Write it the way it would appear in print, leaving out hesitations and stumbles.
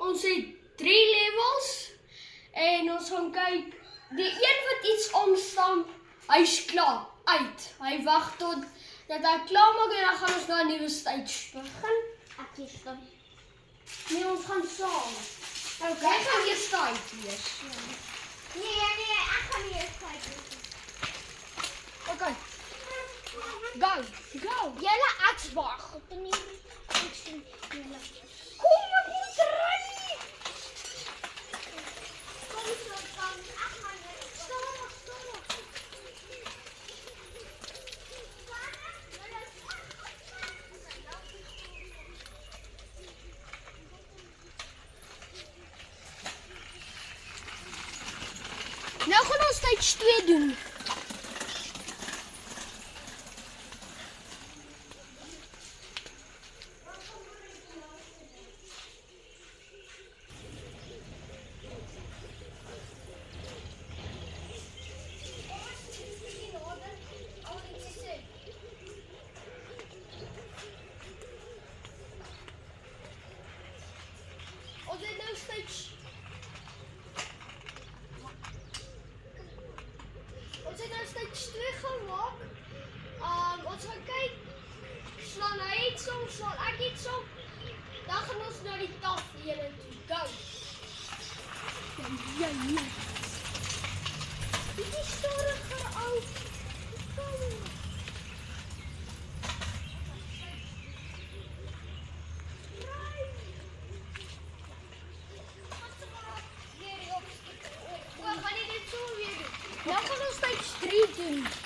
Ons het 3 levels en ons gaan kyk. Die een wat iets omstamp, hy's klaar uit. Hy wag tot dat hy klaar maak en dan gaan ons na 'n nuwe stage begin. Ek is dan. Nee, ons gaan saam. Okay, jy gaan eers stage wees. Nee, ek gaan nie eers kyk nie. Okay. Go. Julle ek wag. Ek sien julle. Kom, ek moet ry. Kom so dan. Ek gaan net staan. Nou gaan ons stage 2 doen. Ons het nou stage. Ons het nou stage 2 gemaak. Ons gaan kyk. Slaan hy iets om, slaan ek iets om. Dan gaan ons na die tafelhele toe. Go. Ja. Bietjie stadiger ou. Kom. Nou gaan ons stage 3 doen.